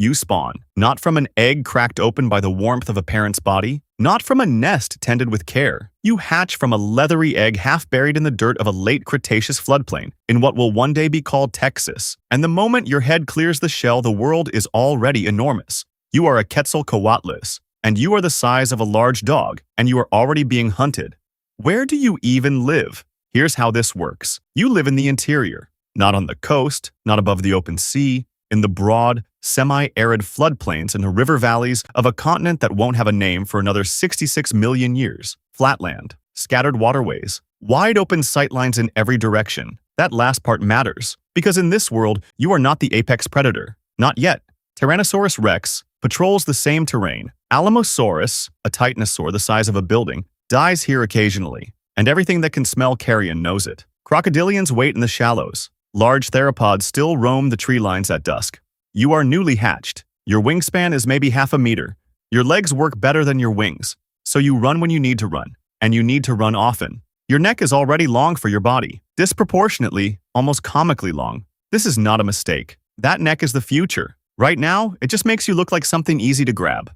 You spawn, not from an egg cracked open by the warmth of a parent's body, not from a nest tended with care. You hatch from a leathery egg half buried in the dirt of a late Cretaceous floodplain in what will one day be called Texas. And the moment your head clears the shell, the world is already enormous. You are a Quetzalcoatlus, and you are the size of a large dog, and you are already being hunted. Where do you even live? Here's how this works. You live in the interior, not on the coast, not above the open sea, in the broad, semi-arid floodplains and the river valleys of a continent that won't have a name for another 66 million years. Flatland, scattered waterways, wide open sightlines in every direction. That last part matters, because in this world, you are not the apex predator. Not yet. Tyrannosaurus rex patrols the same terrain. Alamosaurus, a titanosaur the size of a building, dies here occasionally, and everything that can smell carrion knows it. Crocodilians wait in the shallows. Large theropods still roam the tree lines at dusk. You are newly hatched. Your wingspan is maybe half a meter. Your legs work better than your wings, so you run when you need to run, and you need to run often. Your neck is already long for your body, disproportionately, almost comically long. This is not a mistake. That neck is the future. Right now, it just makes you look like something easy to grab.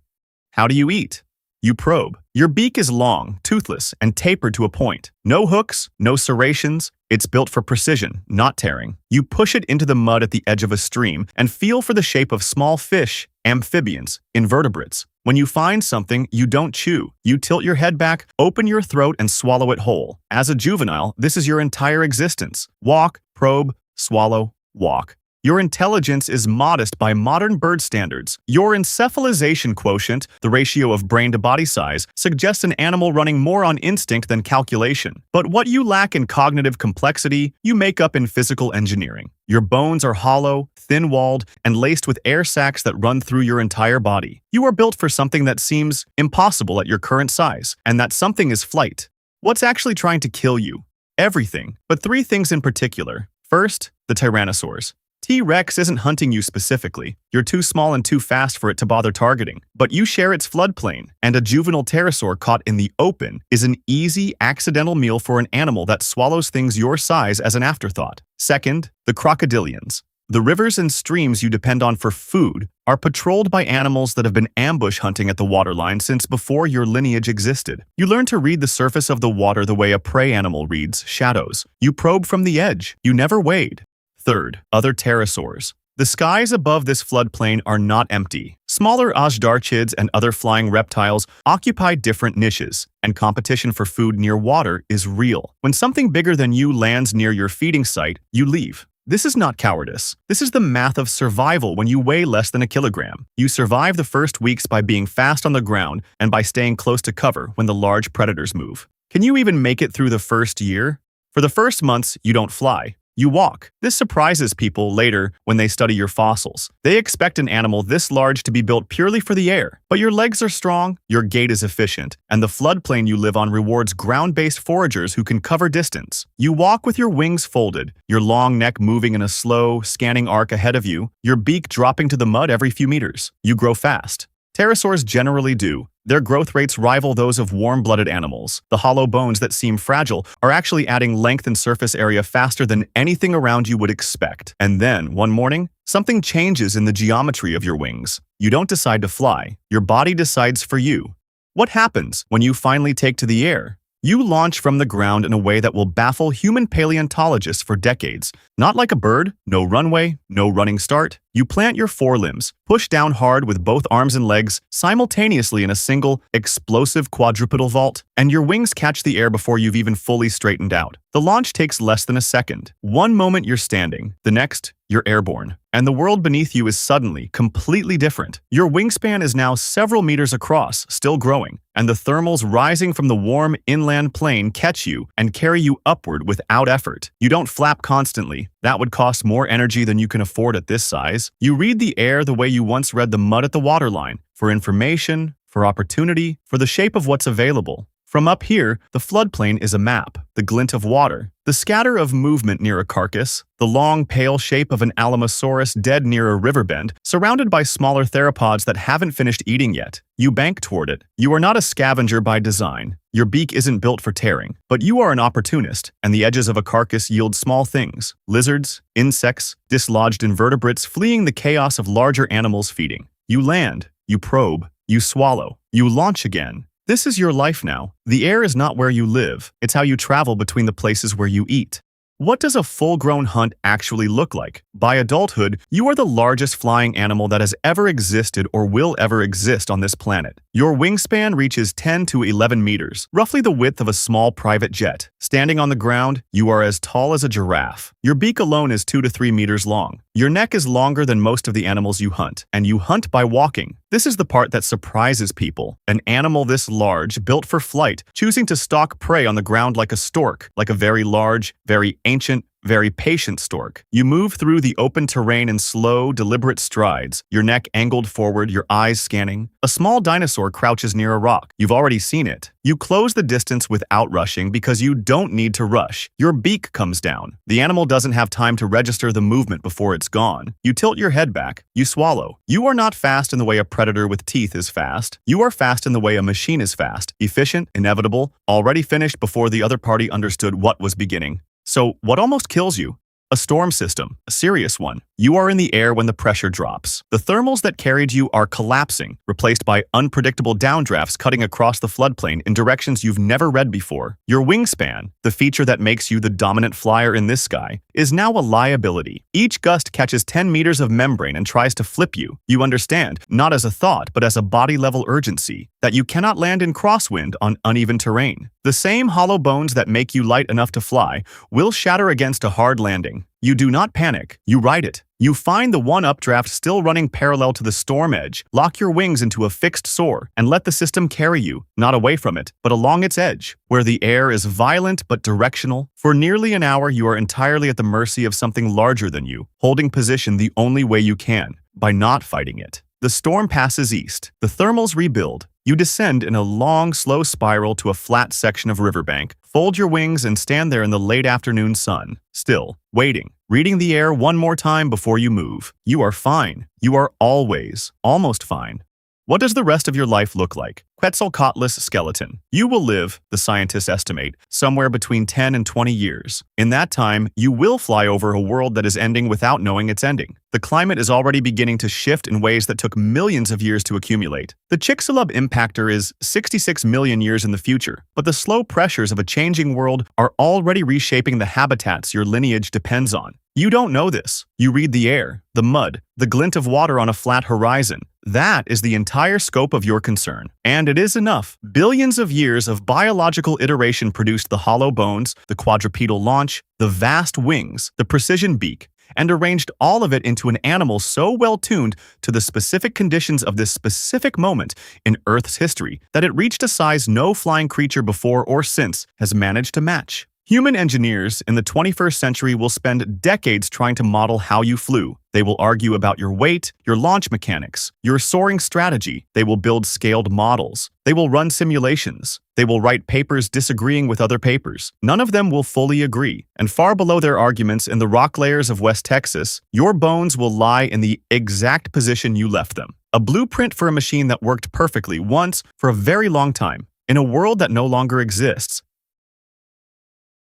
How do you eat? You probe. Your beak is long, toothless, and tapered to a point. No hooks, no serrations. It's built for precision, not tearing. You push it into the mud at the edge of a stream and feel for the shape of small fish, amphibians, invertebrates. When you find something, you don't chew. You tilt your head back, open your throat, and swallow it whole. As a juvenile, this is your entire existence. Walk, probe, swallow, walk. Your intelligence is modest by modern bird standards. Your encephalization quotient, the ratio of brain to body size, suggests an animal running more on instinct than calculation. But what you lack in cognitive complexity, you make up in physical engineering. Your bones are hollow, thin-walled, and laced with air sacs that run through your entire body. You are built for something that seems impossible at your current size, and that something is flight. What's actually trying to kill you? Everything, but three things in particular. First, the Tyrannosaurs. T-Rex isn't hunting you specifically. You're too small and too fast for it to bother targeting. But you share its floodplain, and a juvenile pterosaur caught in the open is an easy, accidental meal for an animal that swallows things your size as an afterthought. Second, the crocodilians. The rivers and streams you depend on for food are patrolled by animals that have been ambush hunting at the waterline since before your lineage existed. You learn to read the surface of the water the way a prey animal reads shadows. You probe from the edge. You never wade. Third, other pterosaurs. The skies above this floodplain are not empty. Smaller azhdarchids and other flying reptiles occupy different niches, and competition for food near water is real. When something bigger than you lands near your feeding site, you leave. This is not cowardice. This is the math of survival when you weigh less than a kilogram. You survive the first weeks by being fast on the ground and by staying close to cover when the large predators move. Can you even make it through the first year? For the first months, you don't fly. You walk. This surprises people later when they study your fossils. They expect an animal this large to be built purely for the air. But your legs are strong, your gait is efficient, and the floodplain you live on rewards ground-based foragers who can cover distance. You walk with your wings folded, your long neck moving in a slow, scanning arc ahead of you, your beak dropping to the mud every few meters. You grow fast. Pterosaurs generally do. Their growth rates rival those of warm-blooded animals. The hollow bones that seem fragile are actually adding length and surface area faster than anything around you would expect. And then, one morning, something changes in the geometry of your wings. You don't decide to fly. Your body decides for you. What happens when you finally take to the air? You launch from the ground in a way that will baffle human paleontologists for decades. Not like a bird, no runway, no running start. You plant your forelimbs, push down hard with both arms and legs simultaneously in a single, explosive quadrupedal vault, and your wings catch the air before you've even fully straightened out. The launch takes less than a second. One moment you're standing, the next, you're airborne. And the world beneath you is suddenly completely different. Your wingspan is now several meters across, still growing, and the thermals rising from the warm inland plain catch you and carry you upward without effort. You don't flap constantly. That would cost more energy than you can afford at this size. You read the air the way you once read the mud at the waterline, for information, for opportunity, for the shape of what's available. From up here, the floodplain is a map, the glint of water, the scatter of movement near a carcass, the long, pale shape of an Alamosaurus dead near a river bend, surrounded by smaller theropods that haven't finished eating yet. You bank toward it. You are not a scavenger by design. Your beak isn't built for tearing, but you are an opportunist, and the edges of a carcass yield small things: lizards, insects, dislodged invertebrates fleeing the chaos of larger animals feeding. You land, you probe, you swallow, you launch again. This is your life now. The air is not where you live, it's how you travel between the places where you eat. What does a full-grown hunt actually look like? By adulthood, you are the largest flying animal that has ever existed or will ever exist on this planet. Your wingspan reaches 10 to 11 meters, roughly the width of a small private jet. Standing on the ground, you are as tall as a giraffe. Your beak alone is 2 to 3 meters long. Your neck is longer than most of the animals you hunt, and you hunt by walking. This is the part that surprises people. An animal this large, built for flight, choosing to stalk prey on the ground like a stork, like a very large, very ancient, very patient stork. You move through the open terrain in slow, deliberate strides, your neck angled forward, your eyes scanning. A small dinosaur crouches near a rock. You've already seen it. You close the distance without rushing because you don't need to rush. Your beak comes down. The animal doesn't have time to register the movement before it's gone. You tilt your head back. You swallow. You are not fast in the way a predator with teeth is fast. You are fast in the way a machine is fast. Efficient, inevitable, already finished before the other party understood what was beginning. So, what almost kills you? A storm system, a serious one. You are in the air when the pressure drops. The thermals that carried you are collapsing, replaced by unpredictable downdrafts cutting across the floodplain in directions you've never read before. Your wingspan, the feature that makes you the dominant flyer in this sky, is now a liability. Each gust catches 10 meters of membrane and tries to flip you. You understand, not as a thought, but as a body-level urgency, that you cannot land in crosswind on uneven terrain. The same hollow bones that make you light enough to fly will shatter against a hard landing. You do not panic, you ride it. You find the one updraft still running parallel to the storm edge, lock your wings into a fixed soar, and let the system carry you, not away from it, but along its edge, where the air is violent but directional. For nearly an hour, you are entirely at the mercy of something larger than you, holding position the only way you can, by not fighting it. The storm passes east. The thermals rebuild. You descend in a long, slow spiral to a flat section of riverbank, fold your wings, and stand there in the late afternoon sun, still, waiting, reading the air one more time before you move. You are fine. You are always, almost fine. What does the rest of your life look like? Quetzalcoatlus skeleton. You will live, the scientists estimate, somewhere between 10 and 20 years. In that time, you will fly over a world that is ending without knowing it's ending. The climate is already beginning to shift in ways that took millions of years to accumulate. The Chicxulub impactor is 66 million years in the future, but the slow pressures of a changing world are already reshaping the habitats your lineage depends on. You don't know this. You read the air, the mud, the glint of water on a flat horizon. That is the entire scope of your concern. And it is enough. Billions of years of biological iteration produced the hollow bones, the quadrupedal launch, the vast wings, the precision beak, and arranged all of it into an animal so well-tuned to the specific conditions of this specific moment in Earth's history that it reached a size no flying creature before or since has managed to match. Human engineers in the 21st century will spend decades trying to model how you flew. They will argue about your weight, your launch mechanics, your soaring strategy. They will build scaled models. They will run simulations. They will write papers disagreeing with other papers. None of them will fully agree. And far below their arguments in the rock layers of West Texas, your bones will lie in the exact position you left them. A blueprint for a machine that worked perfectly once for a very long time. In a world that no longer exists,